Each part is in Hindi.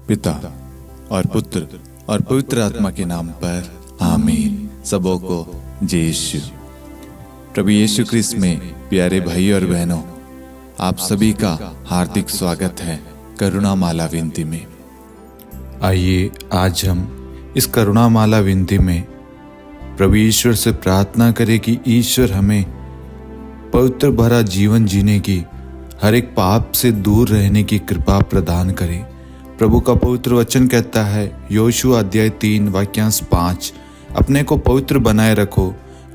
पिता और पुत्र और पवित्र आत्मा के नाम पर आमीन। सबों को जय यीशु। प्रभु यीशु क्रिस्त में प्यारे भाई और बहनों, आप सभी का हार्दिक स्वागत है करुणा माला विनती में। आइए आज हम इस करुणा माला विनती में प्रभु ईश्वर से प्रार्थना करें कि ईश्वर हमें पवित्र भरा जीवन जीने की, हर एक पाप से दूर रहने की कृपा प्रदान करे। प्रभु का पवित्र वचन कहता है, योशुआ अध्याय 3 वाक्यांश 5, अपने को पवित्र बनाए रखो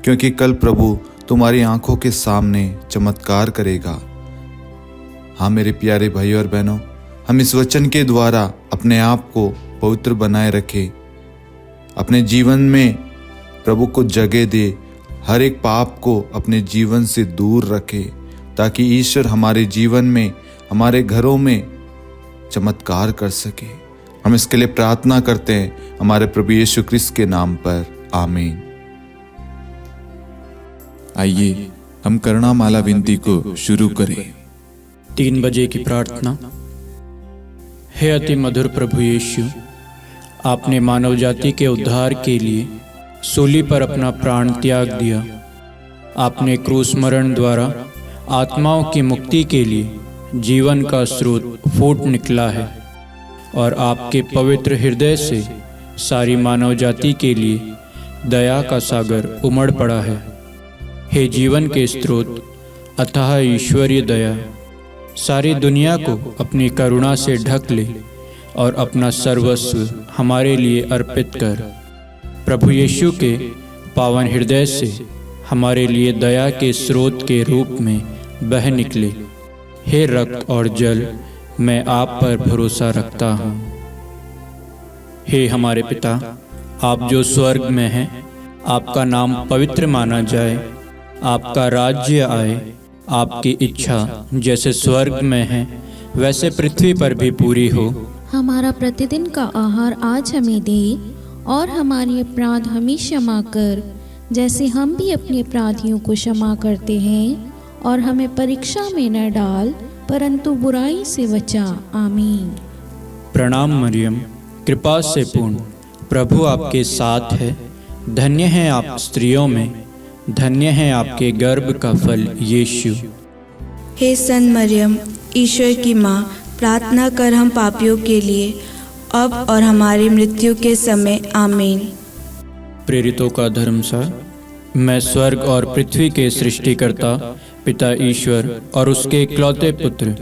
क्योंकि कल प्रभु तुम्हारी आंखों के सामने चमत्कार करेगा। हाँ मेरे प्यारे भाई और बहनों, हम इस वचन के द्वारा अपने आप को पवित्र बनाए रखें, अपने जीवन में प्रभु को जगह दे, हर एक पाप को अपने जीवन से दूर रखे ताकि ईश्वर हमारे जीवन में, हमारे घरों में चमत्कार कर सके। हम इसके लिए प्रार्थना करते हैं हमारे प्रभु यीशु क्रिस्त के नाम पर, आमीन। आइए हम करुणा माला विनती को शुरू करें। 3 बजे की प्रार्थना। हे अति मधुर प्रभु यीशु, आपने मानव जाति के उद्धार के लिए सूली पर अपना प्राण त्याग दिया। आपने क्रूस मरण द्वारा आत्माओं की मुक्ति के लिए जीवन का स्रोत फूट निकला है और आपके पवित्र हृदय से सारी मानव जाति के लिए दया का सागर उमड़ पड़ा है। हे जीवन के स्रोत अथाह ईश्वरीय दया, सारी दुनिया को अपनी करुणा से ढक ले और अपना सर्वस्व हमारे लिए अर्पित कर। प्रभु यीशु के पावन हृदय से हमारे लिए दया के स्रोत के रूप में बह निकले। हे रक्त और जल, मैं आप पर भरोसा रखता हूँ। हे हमारे पिता, आप जो स्वर्ग में हैं, आपका नाम पवित्र माना जाए, आपका राज्य आए, आपकी इच्छा जैसे स्वर्ग में है वैसे पृथ्वी पर भी पूरी हो। हमारा प्रतिदिन का आहार आज हमें दे और हमारे अपराध हमें क्षमा कर जैसे हम भी अपने अपराधियों को क्षमा करते हैं, और हमें परीक्षा में न डाल परंतु बुराई से बचा। आमीन। प्रणाम मरियम, कृपा से पूर्ण, प्रभु आपके साथ है। धन्य है आप स्त्रियों में, धन्य है आपके गर्भ का फल यीशु। हे सन मरियम, ईश्वर की माँ, प्रार्थना कर हम पापियों के लिए अब और हमारी मृत्यु के समय। आमीन। प्रेरितों का धर्मसार। मैं स्वर्ग और पृथ्वी के सृष्टिकर्ता पिता ईश्वर और उसके इकलौते पुत्र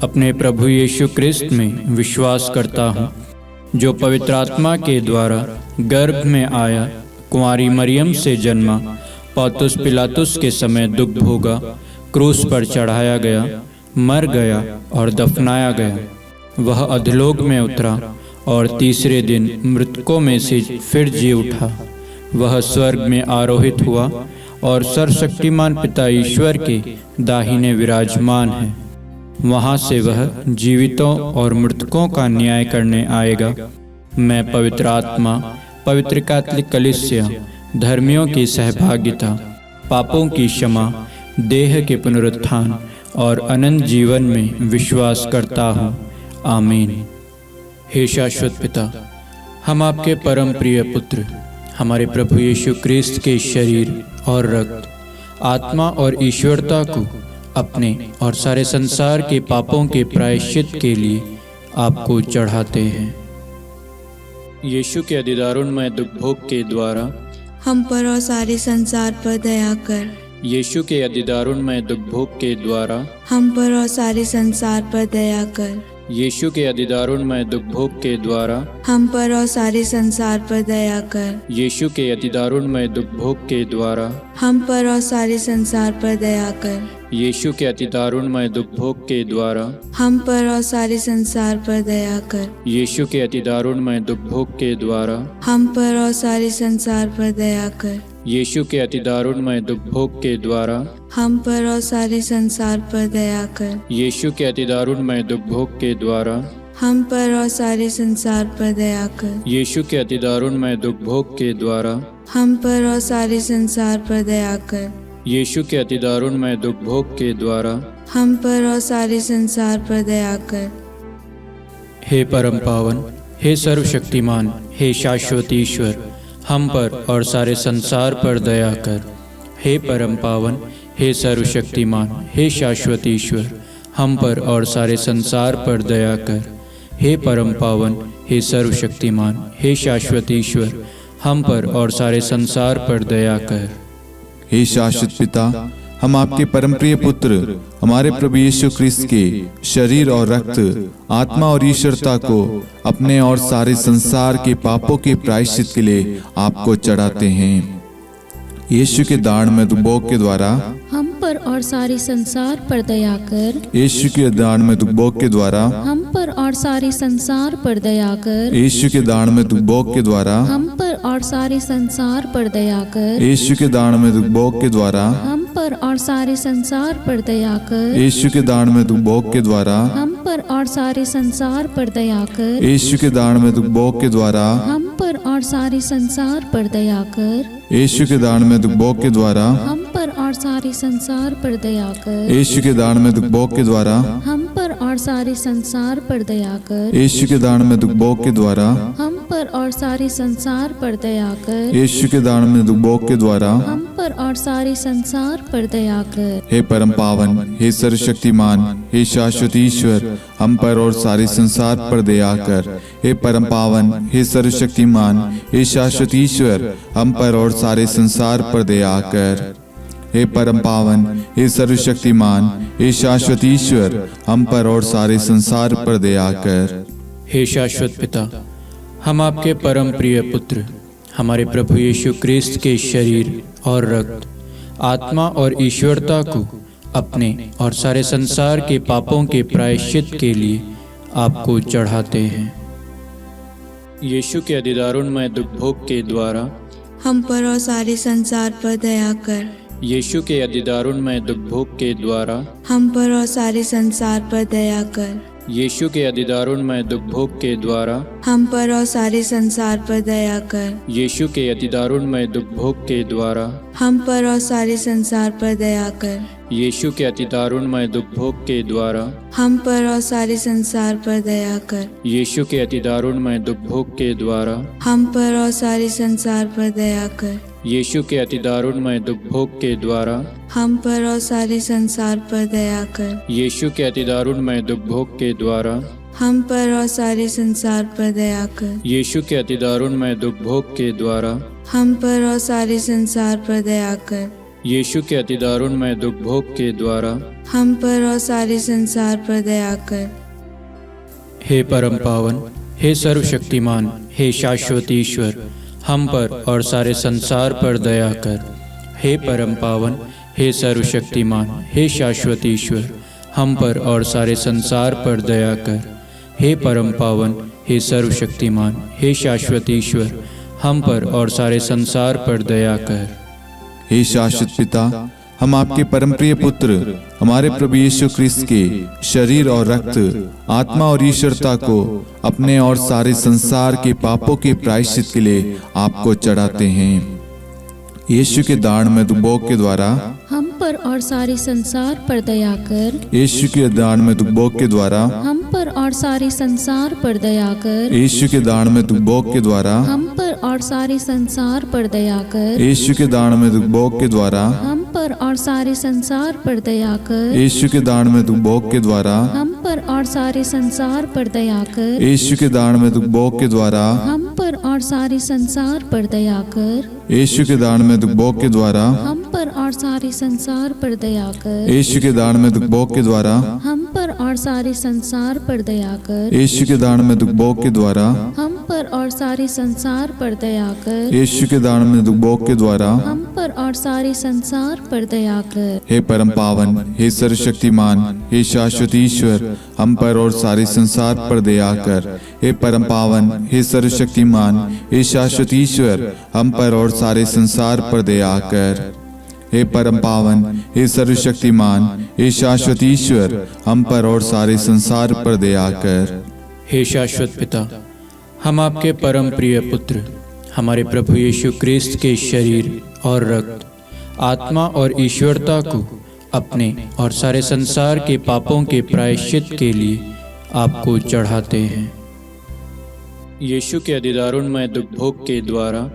अपने प्रभु यीशु क्रिस्त में विश्वास करता हूँ, जो पवित्र आत्मा के द्वारा गर्भ में आया, कुंवारी मरियम से जन्मा, पौंतुस पिलातुस के समय दुख भोगा, क्रूस पर चढ़ाया गया, मर गया और दफनाया गया। वह अधोलोक में उतरा और तीसरे दिन मृतकों में से फिर जी उठा। वह स्वर्ग में आरोहित हुआ और सर्वशक्तिमान पिता ईश्वर के दाहिने विराजमान है। वहाँ से वह जीवितों और मृतकों का न्याय करने आएगा। मैं पवित्र आत्मा, पवित्र कैथोलिक कलीसिया, धर्मियों की सहभागिता, पापों की क्षमा, देह के पुनरुत्थान और अनंत जीवन में विश्वास करता हूँ। आमीन। हे शाश्वत पिता, हम आपके परम प्रिय पुत्र, हमारे प्रभु यीशु क्रिस्त के शरीर और रक्त, आत्मा और ईश्वरता को अपने और सारे संसार के पापों के प्रायश्चित के लिए आपको चढ़ाते हैं। यीशु के अधिदारुणमय दुख भोग के द्वारा हम पर और सारे संसार पर दया कर। यीशु के अधिदारुणमय दुख भोग के द्वारा हम पर और सारे संसार पर दया कर। यीशु के अधिदारुणमय दुख भोग के द्वारा हम पर और सारे संसार पर दया कर। यीशु के अधिदारुणमय दुख भोग के द्वारा हम पर और सारे संसार पर दया कर। यीशु के अधिदारुणमय दुख भोग के द्वारा हम पर और सारे संसार पर दया कर। यीशु के अधिदारुणमय दुख भोग के द्वारा हम पर और सारे संसार पर दया कर। यीशु के अधिदारुणमय दुख भोग के द्वारा हम पर और सारे संसार पर दया कर। यीशु के अधिदारुणमय दुख भोग के द्वारा हम पर और सारे संसार पर दया कर। यीशु के अधिदारुणमय दुख भोग के द्वारा हम पर और सारे संसार पर दया कर। यीशु के अतिदारुणमय दुख भोग के द्वारा हम पर और सारे संसार पर दया कर। हे परम पावन, हे सर्वशक्तिमान, हे शाश्वत ईश्वर, हम पर और सारे संसार पर दया कर। हे परम पावन, हे सर्वशक्तिमान, हे शाश्वत ईश्वर, हम पर और सारे संसार पर दया कर। हे परम पावन, हे सर्वशक्तिमान, हे शाश्वत ईश्वर, हम पर और सारे संसार पर दया कर। हे शाश्वत पिता, हम आपके परम प्रिय पुत्र हमारे प्रभु यीशु क्रिस्त के शरीर और रक्त, आत्मा और ईश्वरता को अपने और सारे संसार के पापों के प्रायश्चित के लिए आपको चढ़ाते हैं। यीशु के दान में दुबोक के द्वारा हम पर और सारे संसार पर दया कर। यीशु के दान में दुबोक के द्वारा हम पर और सारे संसार पर दया कर। यीशु के दान में दुबोक के द्वारा हम पर और सारे संसार पर दया कर। यीशु के दान में दुबोक के द्वारा हम पर और सारे संसार पर दया कर। यीशु के दान में दुबोक के द्वारा हम पर और सारे संसार पर दया कर। यीशु के दान में दुबोक के द्वारा हम पर और सारे संसार पर दया कर। यीशु के दान में दुबोक के द्वारा हम पर और सारे संसार पर दया कर। यीशु के दान में दुबोक के द्वारा हम पर और सारे संसार पर दया कर। यीशु के दान में दुबोक के द्वारा हम पर और सारे संसार पर दया कर। यीशु के दान में दुबोक के द्वारा हम पर और सारे संसार पर दया कर। हे परम पावन, हे सर्वशक्तिमान, हे शाश्वत ईश्वर, हम पर और सारे संसार पर दया कर। हे परम पावन, हे सर्वशक्तिमान, हे शाश्वत ईश्वर, हम पर और सारे संसार पर दया कर। हे परम पावन, हे सर्वशक्तिमान, हे शाश्वत ईश्वर, हम पर और सारे संसार पर दया कर। हे शाश्वत पिता, हम आपके परम प्रिय पुत्र हमारे प्रभु यीशु क्रिस्त के शरीर और रक्त, आत्मा और ईश्वरता को अपने और सारे संसार के पापों के प्रायश्चित के लिए आपको चढ़ाते हैं। यीशु के अधिदारुणमय दुख भोग के द्वारा हम पर और सारे संसार पर दया कर। यीशु के अधिदारुणमय दुख भोग के द्वारा हम पर और सारे संसार पर दया कर। यीशु के अधिदारुणमय दुख भोग के द्वारा हम पर और सारे संसार पर दया कर। यीशु के अधिदारुणमय दुख भोग के द्वारा हम पर और सारे संसार पर दया कर। यीशु के अधिदारुणमय दुख भोग के द्वारा हम पर और सारे संसार पर दया कर। यीशु के अधिदारुणमय दुख भोग के द्वारा हम पर और सारे संसार पर दया कर। यीशु के अधिदारुणमय दुख भोग के द्वारा हम पर और सारे संसार पर दया कर। यीशु के अधिदारुणमय दुख भोग के द्वारा हम पर और सारे संसार पर दया कर। यीशु के अधिदारुणमय दुख भोग के द्वारा हम पर और सारे संसार पर दया कर। यीशु के अधिदारुणमय दुख भोग के द्वारा हम पर और सारे संसार पर दया कर। हे परम पावन, हे सर्वशक्तिमान, हे शाश्वत ईश्वर, हम पर और सारे संसार पर दया कर। हे परम पावन, हे सर्वशक्तिमान, हे शाश्वत ईश्वर, हम पर और सारे संसार पर दया कर। हे परम पावन, हे सर्वशक्तिमान, हे शाश्वत ईश्वर, हम पर और सारे संसार पर दया कर। हे शाश्वत पिता, हम आपके परम प्रिय पुत्र हमारे प्रभु यीशु क्रिस्त के शरीर और रक्त, आत्मा और ईश्वरता को अपने और सारे संसार के पापों के प्रायश्चित के लिए आपको चढ़ाते हैं। यीशु के दान में दुबोक के द्वारा हम पर और सारे संसार पर दया कर। यीशु के दान में दुबोक के द्वारा हम पर और सारे संसार पर दया कर। यीशु के दान में दुबोक के द्वारा हम पर और सारे संसार पर दया कर। यीशु के दान में दुबोक के द्वारा हम पर और सारे संसार पर दया कर। यीशु के दान में दुबोक के द्वारा हम पर और सारे संसार पर दया कर। यीशु के दान में दुबोक के द्वारा हम पर और सारे संसार पर दया कर। यीशु के दान में दुबोक के द्वारा हम पर और सारे संसार पर दया कर। यीशु के दान में दुबोक के द्वारा हम पर और सारे संसार पर दया कर। यीशु के दान में दुबोक के द्वारा हम पर और सारे संसार पर दया कर। यीशु के दान में दुबोक के द्वारा हम पर और सारे संसार पर दया कर। हे परम पावन, हे सर्वशक्तिमान, हे शाश्वत ईश्वर, हम पर और सारे संसार पर दया कर। हे परम पावन, हे सर्वशक्तिमान, हे शाश्वत ईश्वर, हम पर और सारे संसार पर दया कर। हे परम पावन, हे सर्वशक्तिमान, हे शाश्वत ईश्वर, हम पर और सारे संसार पर दया कर। हे शाश्वत पिता, हम आपके परम प्रिय पुत्र हमारे प्रभु यीशु क्रिस्त के शरीर और रक्त, आत्मा और ईश्वरता को अपने और सारे संसार के पापों के प्रायश्चित के लिए आपको चढ़ाते हैं। यीशु के अधिदारुणमय दुख भोग के द्वारा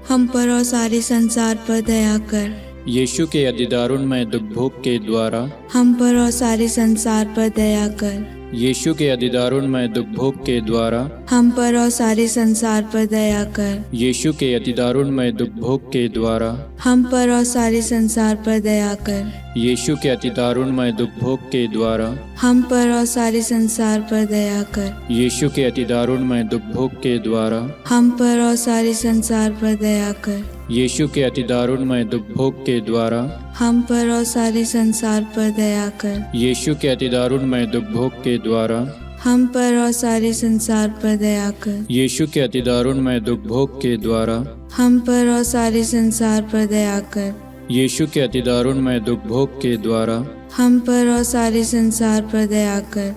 हम पर और सारे संसार पर दया कर। यीशु के अधिदारुणमय दुख भोग के द्वारा हम पर और सारे संसार पर दया कर। यीशु के अधिदारुणमय दुख भोग के द्वारा हम पर और सारे संसार पर दया कर। यीशु के अधिदारुणमय दुख भोग के द्वारा हम पर और सारे संसार पर दया कर। यीशु के अधिदारुणमय दुख भोग के द्वारा हम पर और सारे संसार पर दया कर। यीशु के अधिदारुणमय दुख भोग के द्वारा हम पर और सारे संसार पर दया कर। यीशु के अधिदारुणमय दुख भोग के द्वारा हम पर और सारे संसार पर दया कर। यीशु के अधिदारुणमय दुख भोग के द्वारा हम पर और सारे संसार पर दया कर। यीशु के अधिदारुणमय दुख भोग के द्वारा हम पर और सारे संसार पर दया कर। यीशु के अधिदारुणमय दुख भोग के द्वारा हम पर और सारे संसार पर दया कर।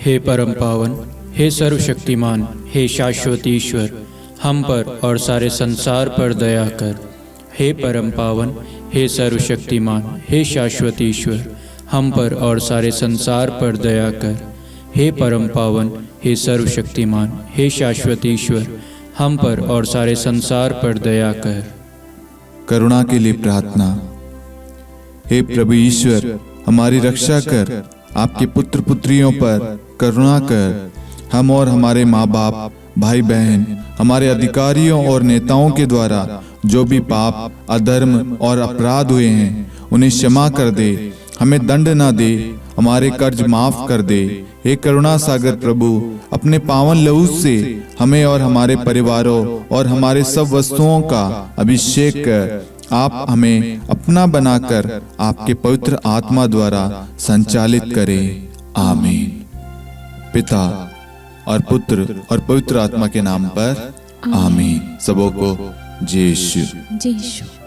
हे परम पावन, हे सर्वशक्तिमान, हे शाश्वत ईश्वर, हम पर और सारे संसार पर दया कर। हे परम पावन, हे सर्वशक्तिमान, हे शाश्वत ईश्वर, हम पर और सारे संसार पर दया कर। हे परम पावन, हे सर्वशक्तिमान, हे शाश्वत ईश्वर, हम पर और सारे संसार पर दया कर। करुणा के लिए प्रार्थना। हे प्रभु ईश्वर, हमारी रक्षा कर, आपके पुत्र पुत्रियों पर करुणा कर। हम और हमारे माँ बाप, भाई बहन, हमारे अधिकारियों और नेताओं के द्वारा जो भी पाप, अधर्म और अपराध हुए हैं उन्हें क्षमा कर दे, हमें दंड ना दे, हमारे कर्ज माफ कर दे। हे करुणा सागर प्रभु, अपने पावन लहू से हमें और हमारे परिवारों और हमारे सब वस्तुओं का अभिषेक कर। आप हमें अपना बनाकर आपके पवित्र आत्मा द्वारा संचालित करें। आमीन। पिता और पुत्र और पवित्र आत्मा के नाम पर आमीन। सबों को जय यीशु। जय यीशु।